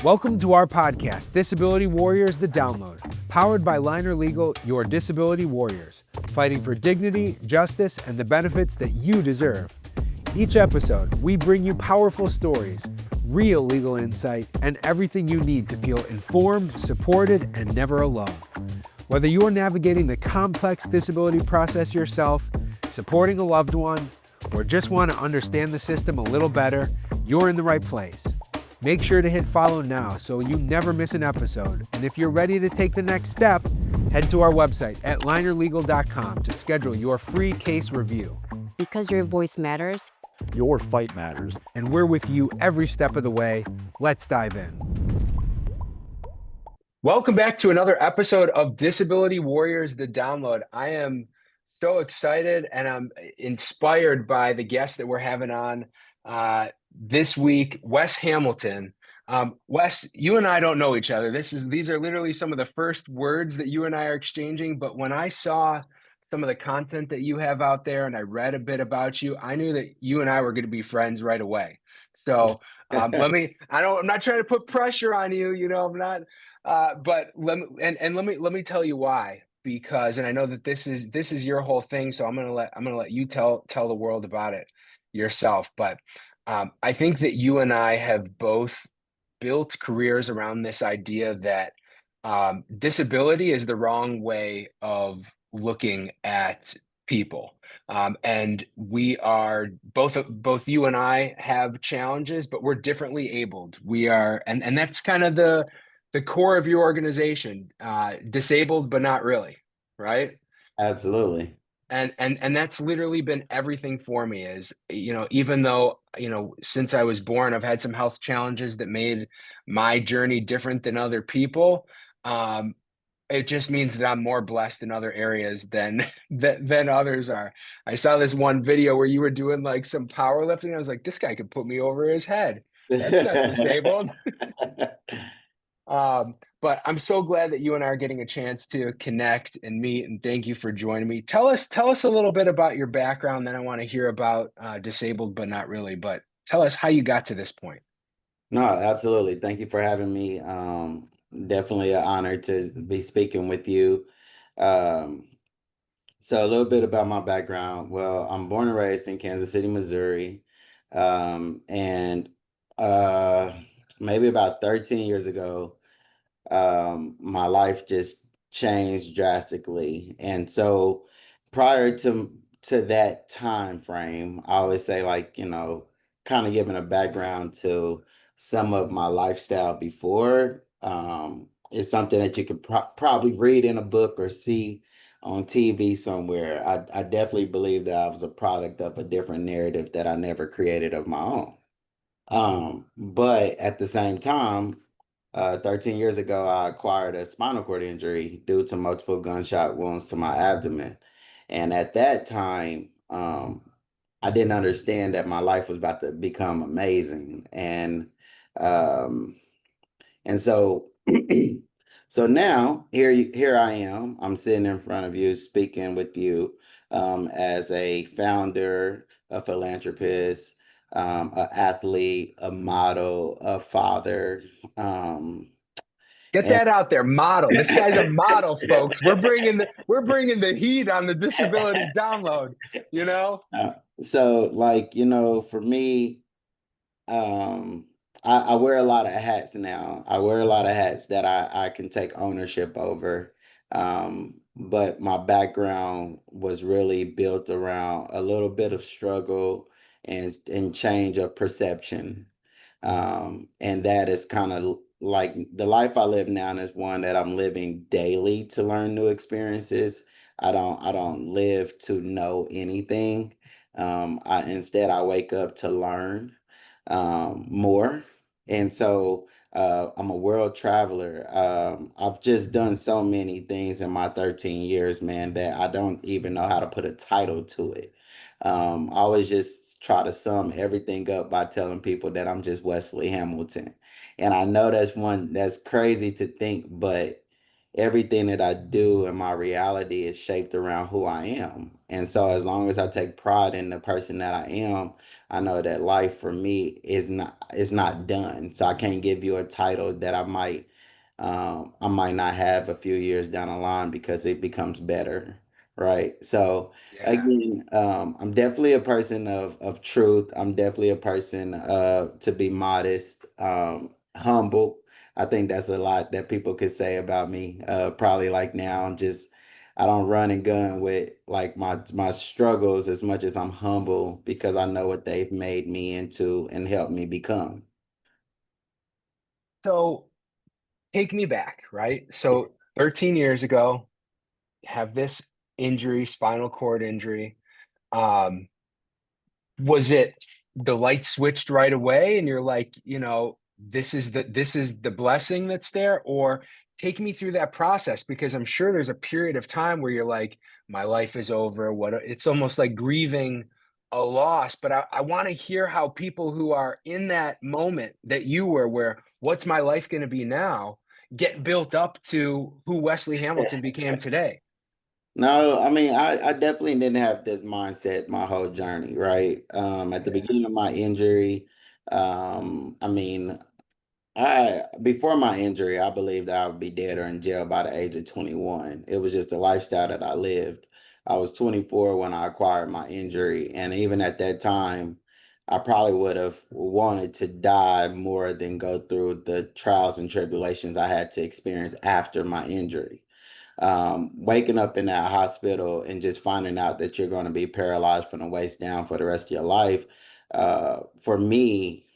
Welcome to our podcast, Disability Warriors, The Download, powered by Liner Legal, your disability warriors, fighting for dignity, justice, and the benefits that you deserve. Each episode, we bring you powerful stories, real legal insight, and everything you need to feel informed, supported, and never alone. Whether you are navigating the complex disability process yourself, supporting a loved one, or just want to understand the system a little better, you're in the right place. Make sure to hit follow now so you never miss an episode. And if you're ready to take the next step, head to our website at linerlegal.com to schedule your free case review. Because your voice matters. Your fight matters. And we're with you every step of the way. Let's dive in. Welcome back to another episode of Disability Warriors, The Download. I am so excited and I'm inspired by the guest that we're having on this week, Wes Hamilton. Wes, you and I don't know each other. These are literally some of the first words that you and I are exchanging. But when I saw some of the content that you have out there and I read a bit about you, I knew that you and I were going to be friends right away. So I'm not trying to put pressure on you, I'm not, but let me tell you why. Because, and I know that this is your whole thing, so I'm gonna let you tell the world about it yourself. But I think that you and I have both built careers around this idea that disability is the wrong way of looking at people. And we are both you and I have challenges, but we're differently abled. We are, and that's kind of the core of your organization, disabled, but not really, right? Absolutely. And that's literally been everything for me is, even though, since I was born, I've had some health challenges that made my journey different than other people. It just means that I'm more blessed in other areas than others are. I saw this one video where you were doing like some powerlifting. I was like, this guy could put me over his head. That's not disabled. But I'm so glad that you and I are getting a chance to connect and meet, and thank you for joining me. Tell us a little bit about your background, then I want to hear about disabled, but not really, but tell us how you got to this point. No, absolutely. Thank you for having me. Definitely an honor to be speaking with you. So a little bit about my background. Well, I'm born and raised in Kansas City, Missouri. And maybe about 13 years ago, my life just changed drastically. And so prior to that time frame, I always say kind of giving a background to some of my lifestyle before. It's something that you could probably read in a book or see on TV somewhere. I definitely believe that I was a product of a different narrative that I never created of my own. But at the same time, 13 years ago, I acquired a spinal cord injury due to multiple gunshot wounds to my abdomen. And at that time, I didn't understand that my life was about to become amazing. Um, and so, so now here I am. I'm sitting in front of you, speaking with you as a founder, a philanthropist, an athlete, a model, a father. Get that out there, model. This guy's a model, folks. We're bringing the heat on the Disability Download. So, for me, I wear a lot of hats now. I wear a lot of hats that I can take ownership over. But my background was really built around a little bit of struggle and change of perception. And that is kind of like the life I live now is one that I'm living daily to learn new experiences. I don't live to know anything. I wake up to learn more. And so I'm a world traveler. I've just done so many things in my 13 years, man, that I don't even know how to put a title to it. I always just try to sum everything up by telling people that I'm just Wesley Hamilton. And I know that's crazy to think, but everything that I do and my reality is shaped around who I am. And so as long as I take pride in the person that I am, I know that life for me is not done. So I can't give you a title that I might not have a few years down the line because it becomes better. Right. So Yeah. again, I'm definitely a person of truth. I'm definitely a person to be modest, humble. I think that's a lot that people could say about me. Probably like now, I don't run and gun with like my struggles as much as I'm humble because I know what they've made me into and helped me become. So take me back, right? So 13 years ago, have this injury, spinal cord injury. Um, Was it the light switched right away and you're like, this is the blessing that's there? Or take me through that process because I'm sure there's a period of time where you're like, my life is over. It's almost like grieving a loss. But I want to hear how people who are in that moment that you were, where what's my life going to be now, get built up to who Wesley Hamilton became today. No, I mean, I definitely didn't have this mindset my whole journey, right? At the Yeah. beginning of my injury, I mean, I before my injury, I believed I would be dead or in jail by the age of 21. It was just the lifestyle that I lived. I was 24 when I acquired my injury, and even at that time, I probably would have wanted to die more than go through the trials and tribulations I had to experience after my injury. Waking up in that hospital and just finding out that you're going to be paralyzed from the waist down for the rest of your life, for me,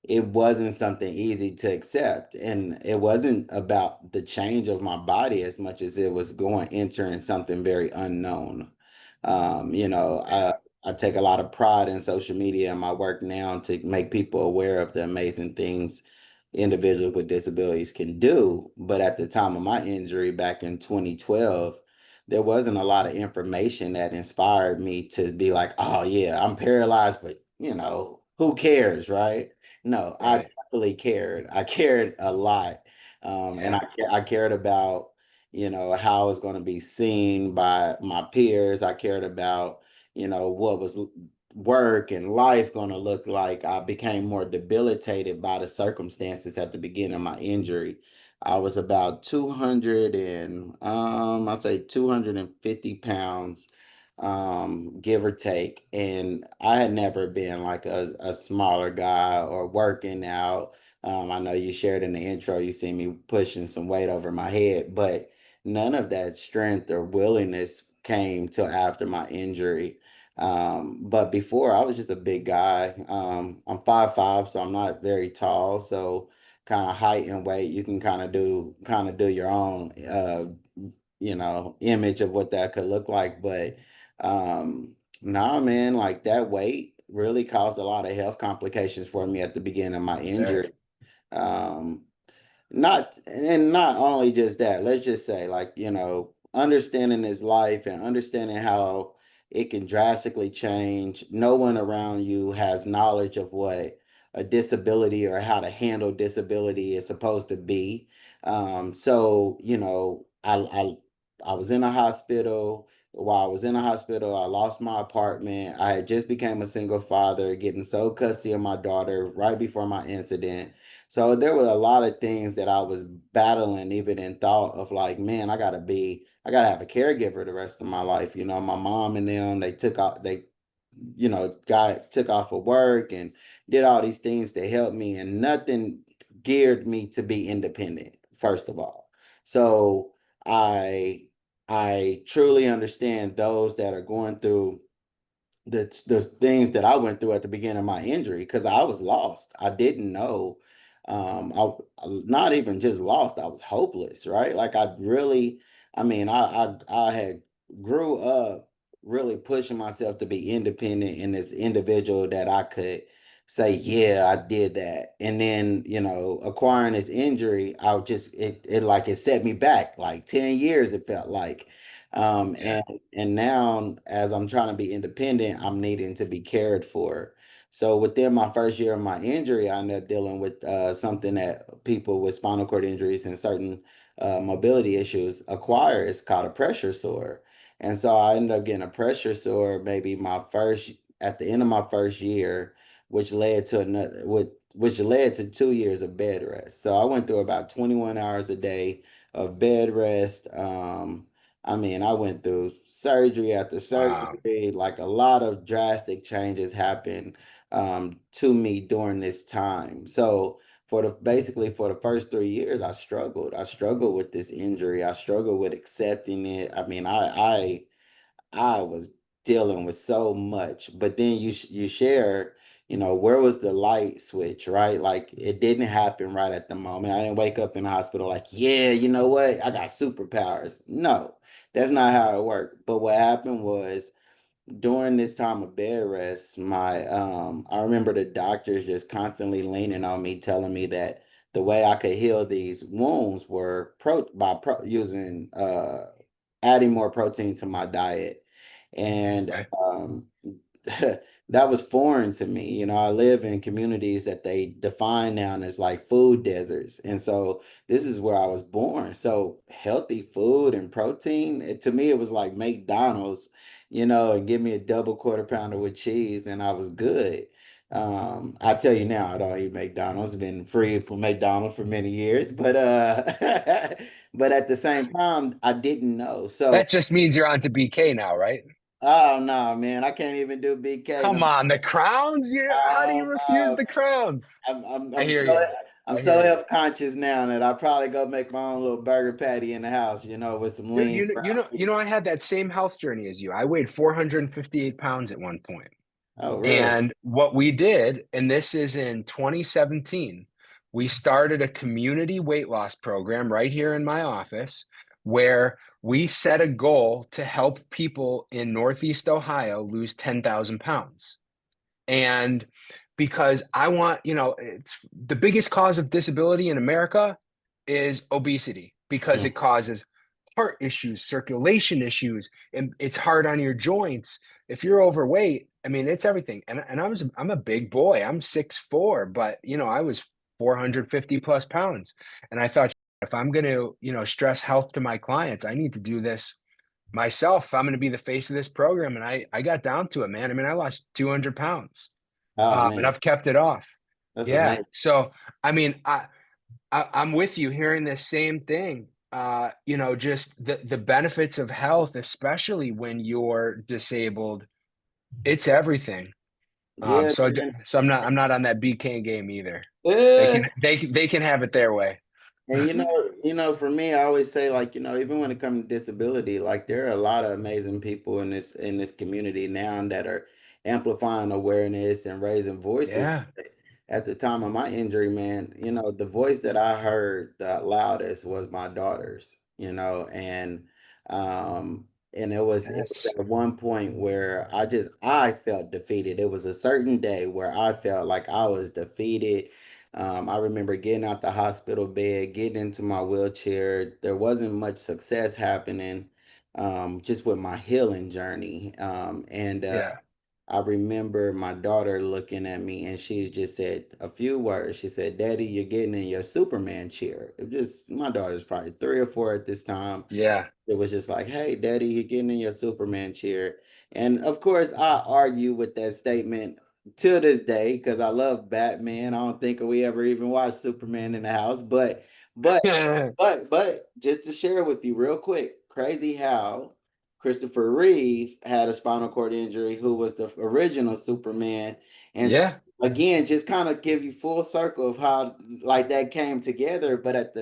it wasn't something easy to accept. And it wasn't about the change of my body as much as it was going entering something very unknown. You know, Yeah. I take a lot of pride in social media and my work now to make people aware of the amazing things individuals with disabilities can do. But at the time of my injury back in 2012, there wasn't a lot of information that inspired me to be like, oh yeah, I'm paralyzed, but who cares, right? No, I Right. definitely cared. I cared a lot. And Yeah. I cared about, how I was going to be seen by my peers. I cared about, what was work and life going to look like. I became more debilitated by the circumstances at the beginning of my injury. I was about 200 and I say 250 pounds, give or take. And I had never been like a smaller guy or working out. I know you shared in the intro, you see me pushing some weight over my head, but none of that strength or willingness came till after my injury. But before I was just a big guy. I'm 5'5", so I'm not very tall. So kind of height and weight, you can kind of do your own image of what that could look like. But nah, man, like that weight really caused a lot of health complications for me at the beginning of my Sure. injury. Um, not only just that, let's just say like, understanding his life and understanding how it can drastically change. No one around you has knowledge of what a disability or how to handle disability is supposed to be. So, I was in a hospital. While I was in a hospital, I lost my apartment. I had just became a single father, getting sole custody of my daughter right before my incident. So there were a lot of things that I was battling, even in thought of like, man, I gotta have a caregiver the rest of my life. My mom and them, they took off, took off of work and did all these things to help me, and nothing geared me to be independent, first of all. So I I truly understand those that are going through the things that I went through at the beginning of my injury because I was lost. I didn't know. Not even just lost. I was hopeless. Right. Like I really. I mean, I had grew up really pushing myself to be independent in this individual that I could say, yeah, I did that. And then acquiring this injury, I would just it like it set me back like 10 years. It felt like. Yeah. And now as I'm trying to be independent, I'm needing to be cared for. So within my first year of my injury, I ended up dealing with something that people with spinal cord injuries and certain mobility issues acquire. It's called a pressure sore. And so I ended up getting a pressure sore maybe at the end of my first year, which led to which led to 2 years of bed rest. So I went through about 21 hours a day of bed rest. I mean, I went through surgery after Wow. surgery, like a lot of drastic changes happened to me during this time. So basically for the first 3 years, I struggled. I struggled with this injury. I struggled with accepting it. I mean, I was dealing with so much. But then you share, where was the light switch, right? Like it didn't happen right at the moment. I didn't wake up in the hospital like, yeah, you know what? I got superpowers. No, that's not how it worked. But what happened was during this time of bed rest, I remember the doctors just constantly leaning on me, telling me that the way I could heal these wounds were using adding more protein to my diet. And Okay. that was foreign to me. I live in communities that they define now as like food deserts. And so this is where I was born. So healthy food and protein, to me, it was like McDonald's, and give me a double quarter pounder with cheese, and I was good. I tell you now, I don't eat McDonald's, been free from McDonald's for many years, but but at the same time, I didn't know. So That just means you're on to BK now, right? oh no, man, I can't even do BK no Come on, the more. crowns. How do you Oh refuse no, the crowns? I'm I'm I I'm hear so you. I'm I so hear you. health conscious now that I probably go make my own little burger patty in the house, with some Dude, lean ground beef. I had that same health journey as you. I weighed 458 pounds at one point. Oh, really? And what we did, and this is in 2017, we started a community weight loss program right here in my office where we set a goal to help people in Northeast Ohio lose 10,000 pounds. And because I want, it's the biggest cause of disability in America is obesity because Mm. it causes heart issues, circulation issues, and it's hard on your joints. If you're overweight, I mean, it's everything. And I'm a big boy. I'm 6'4", but I was 450 plus pounds. And I thought if I'm going to, stress health to my clients, I need to do this myself. I'm going to be the face of this program. And I got down to it, man. I mean, I lost 200 pounds. Oh And man, I've kept it off. that's Yeah. amazing. So, I mean, I'm with you hearing the same thing. Just the benefits of health, especially when you're disabled, it's everything. Yeah, So man. I'm not on that BK game either. Eh, They can have it their way. And for me, I always say like, even when it comes to disability, like there are a lot of amazing people in this community now that are amplifying awareness and raising voices. Yeah. At the time of my injury, man, the voice that I heard the loudest was my daughter's, and it was Yes. at one point where I felt defeated. It was a certain day where I felt like I was defeated. I remember getting out the hospital bed, getting into my wheelchair. There wasn't much success happening, just with my healing journey. And Yeah. I remember my daughter looking at me and she just said a few words. She said, "Daddy, you're getting in your Superman chair." My daughter's probably 3 or 4 at this time. Yeah. It was just like, "Hey, Daddy, you're getting in your Superman chair." And of course, I argue with that statement to this day because I love Batman. I don't think we ever even watched Superman in the house, but, but just to share with you real quick, crazy how Christopher Reeve had a spinal cord injury, who was the original Superman. And so, Yeah. again, just kind of give you full circle of how like that came together. But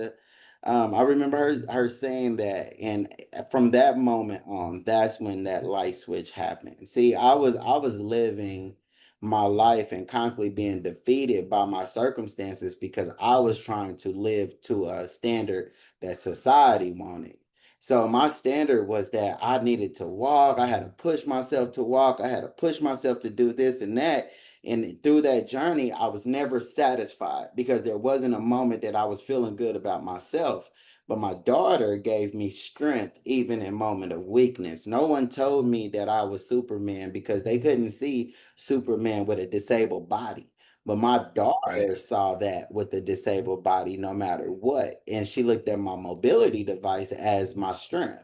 I remember her saying that, and from that moment on, that's when that light switch happened. See, I was living my life and constantly being defeated by my circumstances because I was trying to live to a standard that society wanted. So my standard was that I needed to walk. I had to push myself to walk. I had to push myself to do this and that. And through that journey, I was never satisfied because there wasn't a moment that I was feeling good about myself. But my daughter gave me strength even in moment of weakness. No one told me that I was Superman because they couldn't see Superman with a disabled body. But my Right. daughter saw that with a disabled body no matter what. And she looked at my mobility device as my strength.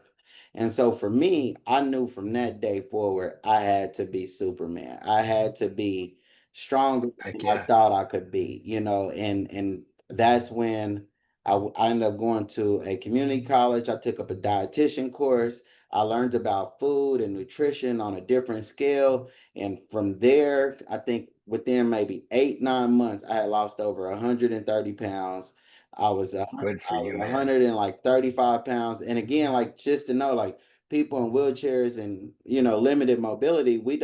And so for me, I knew from that day forward, I had to be Superman. I had to be stronger Heck than I yeah. thought I could be, and that's when I ended up going to a community college. I took up a dietitian course. I learned about food and nutrition on a different scale. And from there, I think within maybe 8, 9 months, I had lost over 130 pounds. Good for I was you, man. 100 and like 35 pounds. And again, like just to know, like people in wheelchairs and limited mobility, we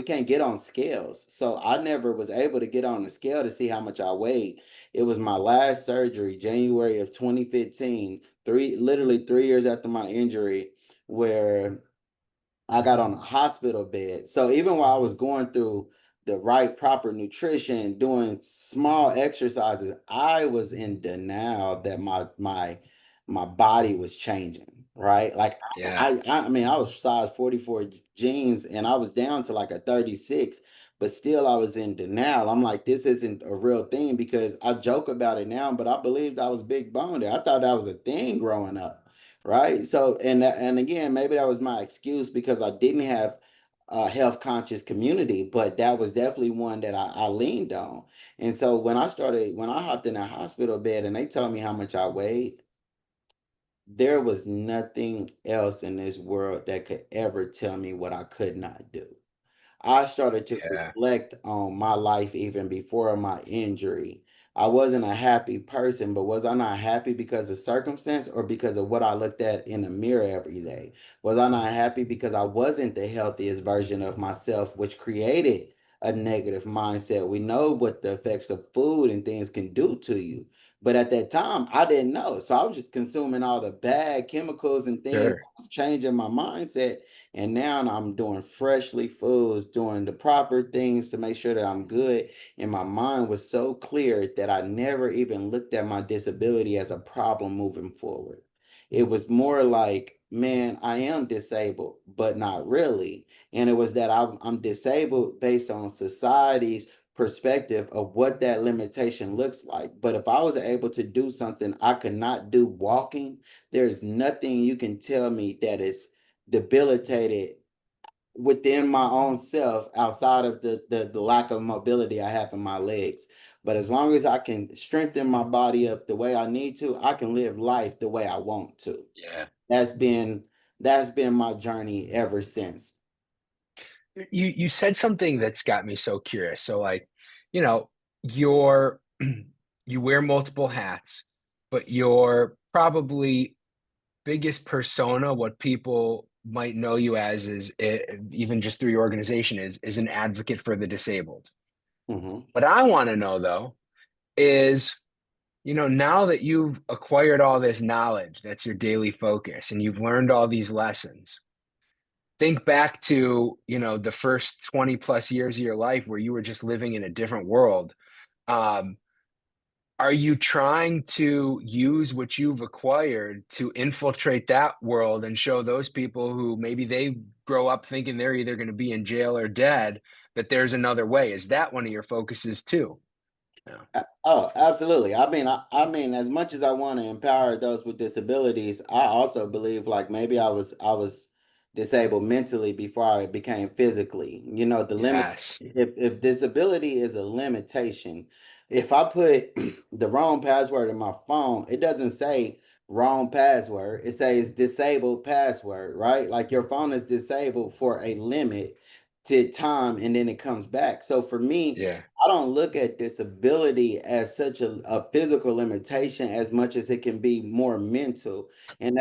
can't get on scales. So I never was able to get on the scale to see how much I weighed. It was my last surgery, January of 2015, literally 3 years after my injury, where I got on a hospital bed. So even while I was going through the right proper nutrition, doing small exercises, I was in denial that my body was changing, right? Like Yeah. I mean, I was size 44 jeans and I was down to like a 36, but still I was in denial. I'm like, this isn't a real thing because I joke about it now, but I believed I was big boned. I thought that was a thing growing up, right? So and again, maybe that was my excuse because I didn't have a health conscious community, but that was definitely one that I leaned on. And so when I hopped in a hospital bed and they told me how much I weighed, there was nothing else in this world that could ever tell me what I could not do. I started to Yeah. reflect on my life even before my injury. I wasn't a happy person, but was I not happy because of circumstance or because of what I looked at in the mirror every day? Was I not happy because I wasn't the healthiest version of myself, which created a negative mindset? We know what the effects of food and things can do to you. But at that time, I didn't know. So I was just consuming all the bad chemicals and things. Sure. I was changing my mindset, and now I'm doing freshly foods, doing the proper things to make sure that I'm good. And my mind was so clear that I never even looked at my disability as a problem moving forward. It was more like, man, I am disabled, but not really. And it was that I'm disabled based on society's perspective of what that limitation looks like. But if I was able to do something I could not do walking, there's nothing you can tell me that is debilitated within my own self outside of the lack of mobility I have in my legs. But as long as I can strengthen my body up the way I need to, I can live life the way I want to. Yeah. That's been that's been my journey ever since. You said something that's got me so curious. So like, you know, you're you wear multiple hats, but your probably biggest persona, what people might know you as is even just through your organization is an advocate for the disabled. Mhm. What I want to know though is, now that you've acquired all this knowledge, that's your daily focus, and you've learned all these lessons, think back to, the first 20 plus years of your life where you were just living in a different world. Um, are you trying to use what you've acquired to infiltrate that world and show those people who maybe they grow up thinking they're either going to be in jail or dead, that there's another way? Is that one of your focuses too? Yeah. Oh, absolutely. I mean, as much as I want to empower those with disabilities, I also believe like maybe I was disabled mentally before I became physically. The limit Yes. if disability is a limitation, if I put the wrong password in my phone, it doesn't say wrong password. It says disabled password, right? Like your phone is disabled for a limit to time and then it comes back. So for me, Yeah. I don't look at disability as such a physical limitation as much as it can be more mental. And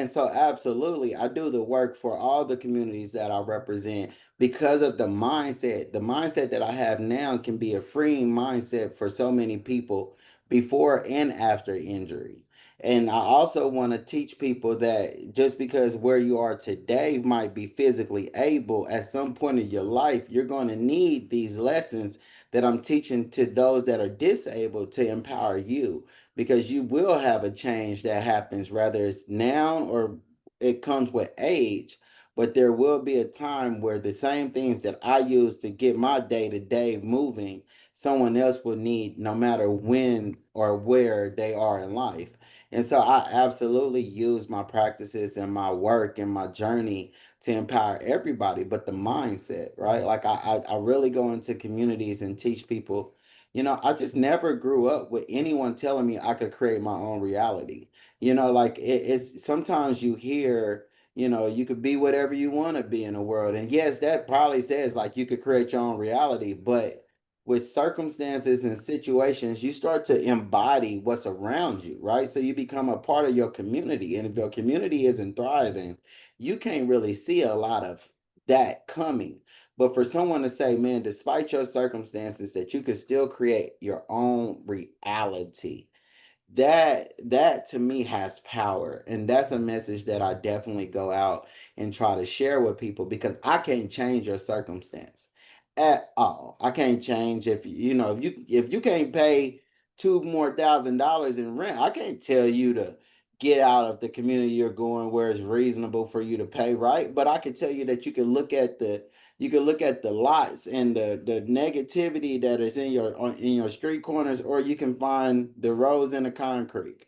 so absolutely, I do the work for all the communities that I represent because of the mindset. The mindset that I have now can be a freeing mindset for so many people before and after injury. And I also want to teach people that just because where you are today might be physically able, at some point in your life, you're going to need these lessons that I'm teaching to those that are disabled to empower you, because you will have a change that happens, whether it's now or it comes with age. But there will be a time where the same things that I use to get my day to day moving, someone else will need, no matter when or where they are in life. And so I absolutely use my practices and my work and my journey to empower everybody, but the mindset, right? Like I really go into communities and teach people, I just never grew up with anyone telling me I could create my own reality. Like it's sometimes you hear, you could be whatever you want to be in the world. And yes, that probably says like you could create your own reality, but with circumstances and situations, you start to embody what's around you, right? So you become a part of your community. And if your community isn't thriving, you can't really see a lot of that coming. But for someone to say, man, despite your circumstances, that you can still create your own reality, that to me has power, and that's a message that I definitely go out and try to share with people, because I can't change your circumstance at all. I can't change if you can't pay $2 more thousand in rent. I can't tell you to get out of the community you're going where it's reasonable for you to pay, right? But I can tell you that you can look at the lots and the negativity that is in your street corners, or you can find the roads in the concrete,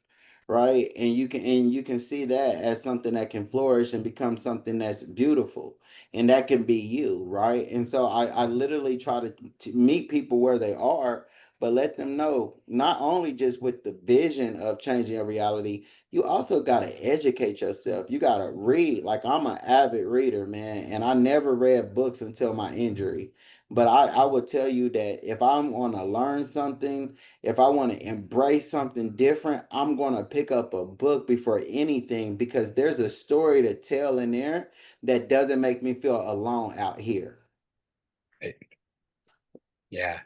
right? And you can see that as something that can flourish and become something that's beautiful, and that can be you, right? And so I literally try to meet people where they are, but let them know, not only just with the vision of changing your reality, you also got to educate yourself. You got to read. Like, I'm an avid reader, man, and I never read books until my injury. But I would tell you that if I'm going to learn something, if I want to embrace something different, I'm going to pick up a book before anything, because there's a story to tell in there that doesn't make me feel alone out here. Yeah.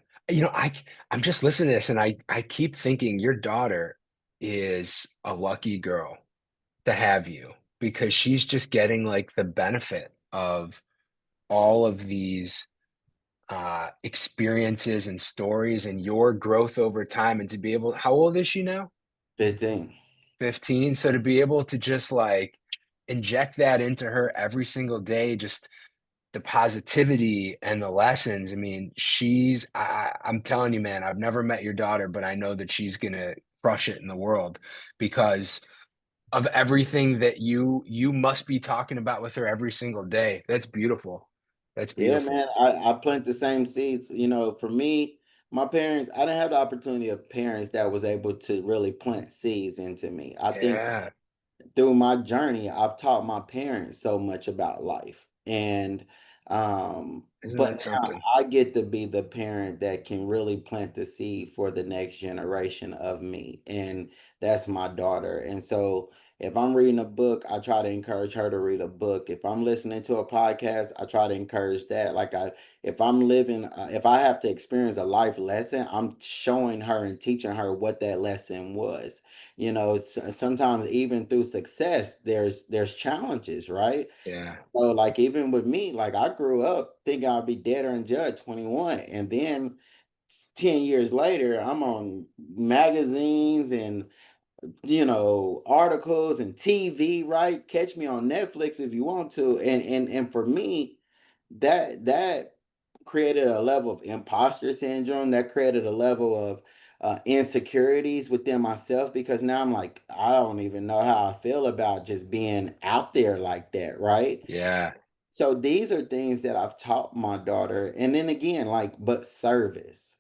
I'm just listening to this and I keep thinking your daughter is a lucky girl to have you because she's just getting like the benefit of all of these experiences and stories and your growth over time and to be able how old is she now? 15. 15. So to be able to just like inject that into her every single day, just the positivity and the lessons. I mean, I'm telling you, man, I've never met your daughter, but I know that she's gonna crush it in the world because of everything that you must be talking about with her every single day. That's beautiful. That's Yeah, beautiful. man, I plant the same seeds. For me, my parents, I didn't have the opportunity of parents that was able to really plant seeds into me. I think Yeah. through my journey, I've taught my parents so much about life. And Isn't but that now something? I get to be the parent that can really plant the seed for the next generation of me. And that's my daughter. And so if I'm reading a book, I try to encourage her to read a book. If I'm listening to a podcast, I try to encourage that. If I'm living, if I have to experience a life lesson, I'm showing her and teaching her what that lesson was. Sometimes even through success there's challenges, right? Yeah. So like even with me, like I grew up thinking I'd be dead or in jail 21, and then 10 years later I'm on magazines and articles and TV, right? Catch me on Netflix if you want to. And for me, that created a level of imposter syndrome, that created a level of insecurities within myself, because now I'm like, I don't even know how I feel about just being out there like that, right? Yeah. So these are things that I've taught my daughter. And then again, like, but service,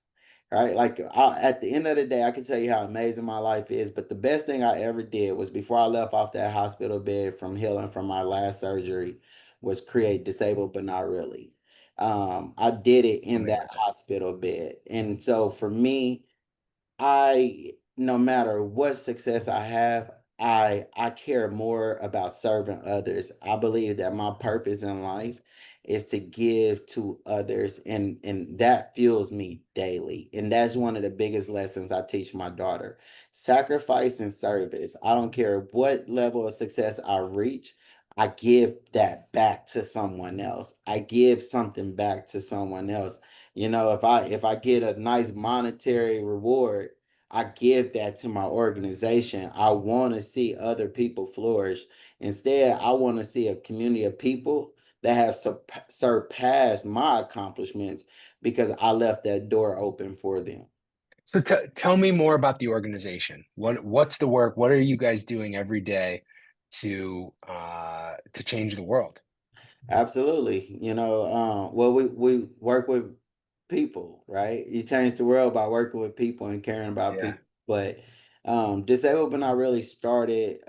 right? Like, at the end of the day, I can tell you how amazing my life is. But the best thing I ever did was, before I left off that hospital bed from healing from my last surgery, was create Disabled But Not Really. I did it Oh in my that God. hospital bed. And so for me, no matter what success I have, I care more about serving others. I believe that my purpose in life is to give to others, and that fuels me daily. And that's one of the biggest lessons I teach my daughter. Sacrifice and service. I don't care what level of success I reach. I give that back to someone else. I give something back to someone else. If I get a nice monetary reward, I give that to my organization. I want to see other people flourish. Instead, I want to see a community of people that have surpassed my accomplishments because I left that door open for them. So tell me more about the organization. What's the work? What are you guys doing every day to change the world? Absolutely. Well, we work with people, right? You change the world by working with people and caring about Yeah. people. But Disabled But Not Really started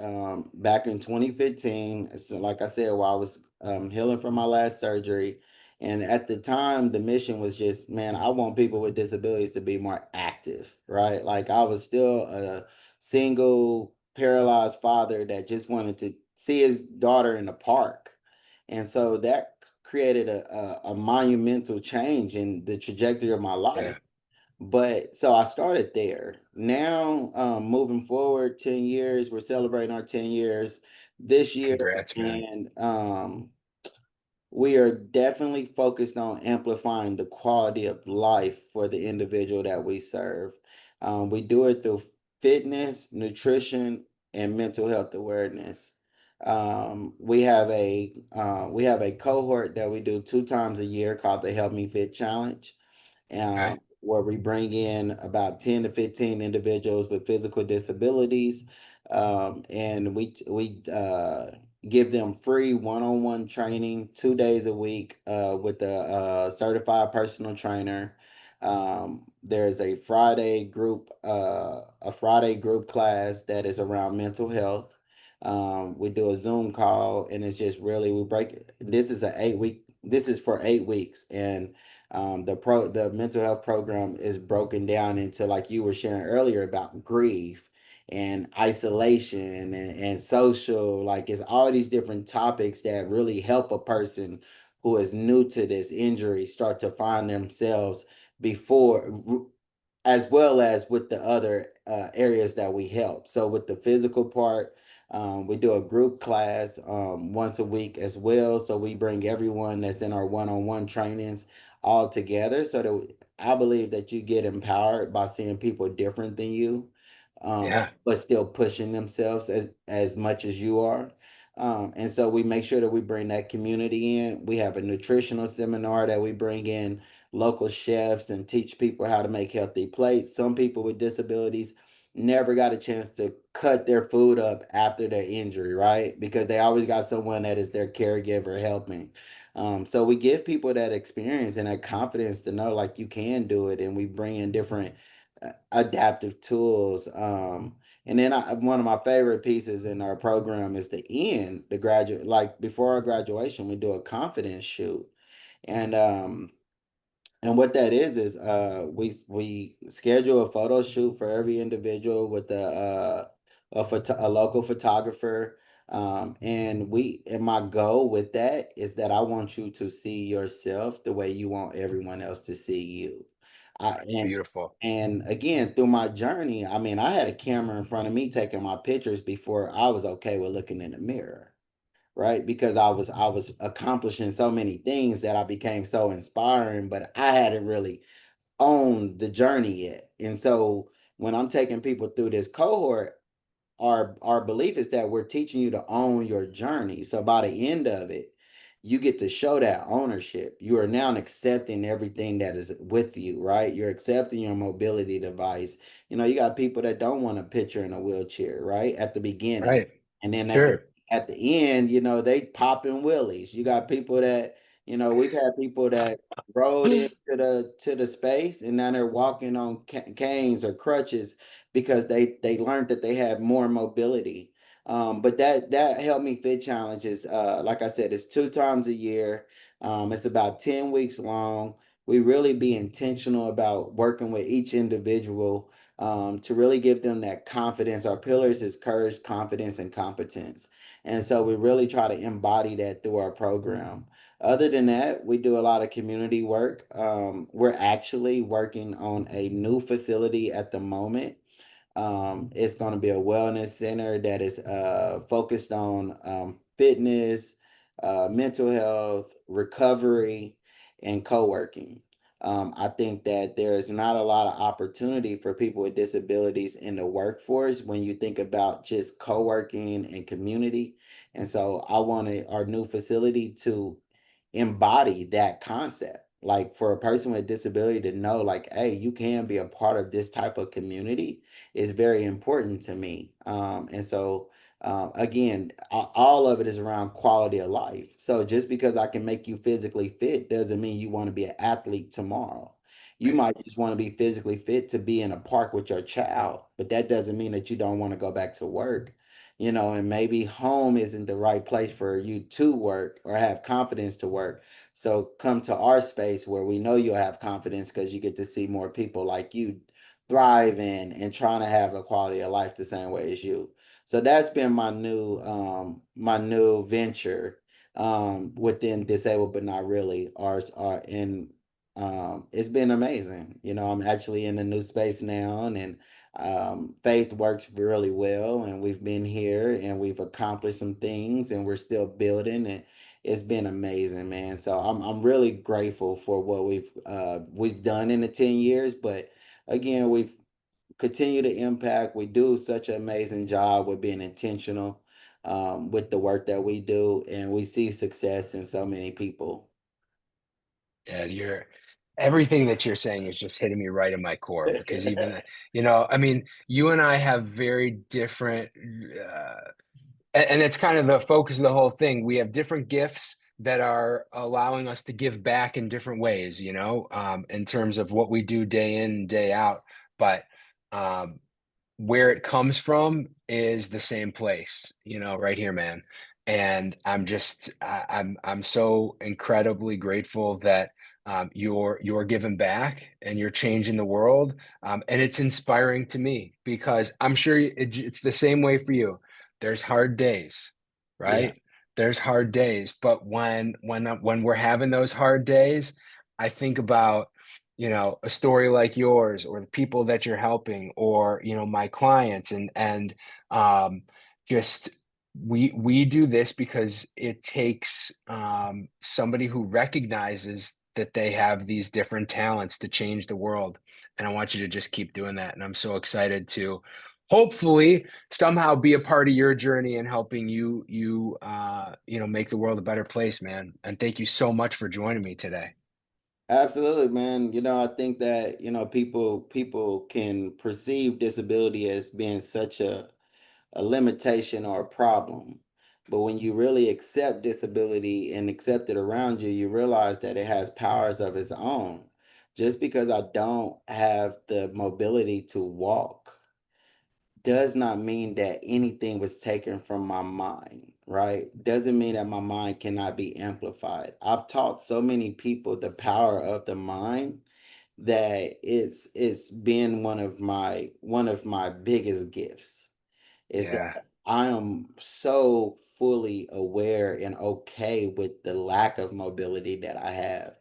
back in 2015. So like I said, while I was healing from my last surgery. And at the time, the mission was just, man, I want people with disabilities to be more active, right? Like I was still a single, paralyzed father that just wanted to see his daughter in the park, and so that created a monumental change in the trajectory of my life. Yeah. But so I started there. Now, moving forward, 10 years, we're celebrating our 10 years this year. Congrats, man. And we are definitely focused on amplifying the quality of life for the individual that we serve. We do it through fitness, nutrition, and mental health awareness. We have a cohort that we do 2 times a year called the Help Me Fit Challenge, Okay. where we bring in about 10 to 15 individuals with physical disabilities, and we give them free one-on-one training 2 days a week with a certified personal trainer. There's a Friday group class that is around mental health. We do a Zoom call, and it's just really we break it. This is a 8 week. This is for 8 weeks, and the mental health program is broken down into, like you were sharing earlier, about grief and isolation and social, like it's all these different topics that really help a person who is new to this injury start to find themselves before, as well as with the other areas that we help. So with the physical part, we do a group class once a week as well. So we bring everyone that's in our one-on-one trainings all together, so that I believe that you get empowered by seeing people different than you, Yeah. but still pushing themselves as much as you are. And so we make sure that we bring that community in. We have a nutritional seminar that we bring in local chefs and teach people how to make healthy plates. Some people with disabilities never got a chance to cut their food up after their injury, right? Because they always got someone that is their caregiver helping. So we give people that experience and that confidence to know, like, you can do it, and we bring in different adaptive tools. And then one of my favorite pieces in our program is the graduate, like before our graduation, we do a confidence shoot. And what that is we schedule a photo shoot for every individual with a local photographer. And my goal with that is that I want you to see yourself the way you want everyone else to see you. I, That's and beautiful. and again, through my journey, I mean, I had a camera in front of me taking my pictures before I was okay with looking in the mirror, right? Because I was accomplishing so many things that I became so inspiring, but I hadn't really owned the journey yet. And so when I'm taking people through this cohort, our belief is that we're teaching you to own your journey. So by the end of it, you get to show that ownership. You are now accepting everything that is with you, right? You're accepting your mobility device. You got people that don't want a picture in a wheelchair, right? At the beginning. Right. And then Sure. at the end, they popping willies. You got people that, we've had people that rode into the space, and now they're walking on canes or crutches because they learned that they had more mobility. But that Help Me Fit challenge is, like I said, it's 2 times a year. It's about 10 weeks long. We really be intentional about working with each individual, to really give them that confidence. Our pillars is courage, confidence, and competence. And so we really try to embody that through our program. Other than that, we do a lot of community work. We're actually working on a new facility at the moment. It's going to be a wellness center that is focused on fitness, mental health, recovery, and co working. I think that there's not a lot of opportunity for people with disabilities in the workforce when you think about just co-working and community. And so I wanted our new facility to embody that concept. Like for a person with disability to know, like, hey, you can be a part of this type of community is very important to me. And so again, all of it is around quality of life. So just because I can make you physically fit doesn't mean you want to be an athlete tomorrow. You Right. might just want to be physically fit to be in a park with your child, but that doesn't mean that you don't want to go back to work. And maybe home isn't the right place for you to work or have confidence to work. So come to our space where we know you'll have confidence because you get to see more people like you thriving and trying to have a quality of life the same way as you. So that's been my new venture within disabled but not really ours are in it's been amazing. I'm actually in a new space now, and faith works really well, and we've been here and we've accomplished some things and we're still building, and it's been amazing, man. So I'm really grateful for what we've done in the 10 years, but again, we've continue to impact. We do such an amazing job with being intentional with the work that we do, and we see success in so many people. Yeah, everything that you're saying is just hitting me right in my core because I mean, you and I have very different, and it's kind of the focus of the whole thing. We have different gifts that are allowing us to give back in different ways, in terms of what we do day in and day out. But um, where it comes from is the same place, right here, man. And I'm so incredibly grateful that you're giving back and you're changing the world. And it's inspiring to me because I'm sure it's the same way for you. There's hard days, Yeah, right? There's hard days, but when we're having those hard days, I think about a story like yours or the people that you're helping or, my clients and um, just we do this because it takes somebody who recognizes that they have these different talents to change the world. And I want you to just keep doing that. And I'm so excited to hopefully somehow be a part of your journey and helping you make the world a better place, man. And thank you so much for joining me today. absolutely, man. I think that people can perceive disability as being such a limitation or a problem. But when you really accept disability and accept it around you, you realize that it has powers of its own. Just because I don't have the mobility to walk does not mean that anything was taken from my mind, right? Doesn't mean that my mind cannot be amplified. I've taught so many people the power of the mind that it's been one of my biggest gifts is that Yeah. I am so fully aware and okay with the lack of mobility that I have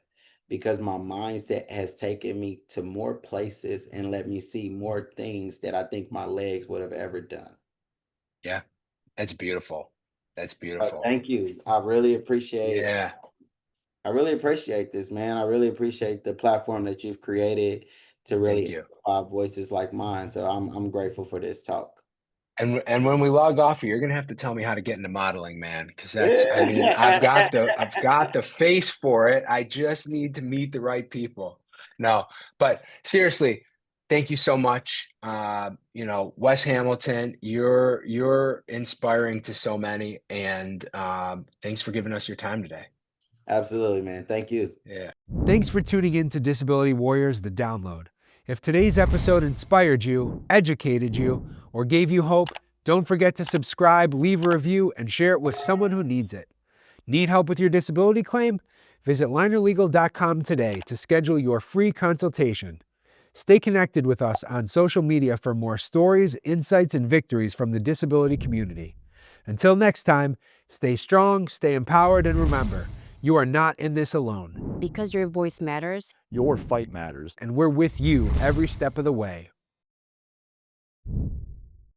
because my mindset has taken me to more places and let me see more things that I think my legs would have ever done. Yeah. That's beautiful. That's beautiful. Thank you. Yeah. I really appreciate this, man. I really appreciate the platform that you've created to Thank really you. amplify voices like mine. So I'm grateful for this talk. And when we log off, you're gonna have to tell me how to get into modeling, man, because I mean, I've got the face for it. I just need to meet the right people. No, but seriously, thank you so much. Wes Hamilton, you're inspiring to so many, and thanks for giving us your time today. Absolutely, man. Thank you. Yeah. Thanks for tuning in to Disability Warriors The Download. If today's episode inspired you, educated you, or gave you hope, don't forget to subscribe, leave a review, and share it with someone who needs it. Need help with your disability claim? Visit linerlegal.com today to schedule your free consultation. Stay connected with us on social media for more stories, insights, and victories from the disability community. Until next time, stay strong, stay empowered, and remember, you are not in this alone. Because your voice matters. Your fight matters, and we're with you every step of the way.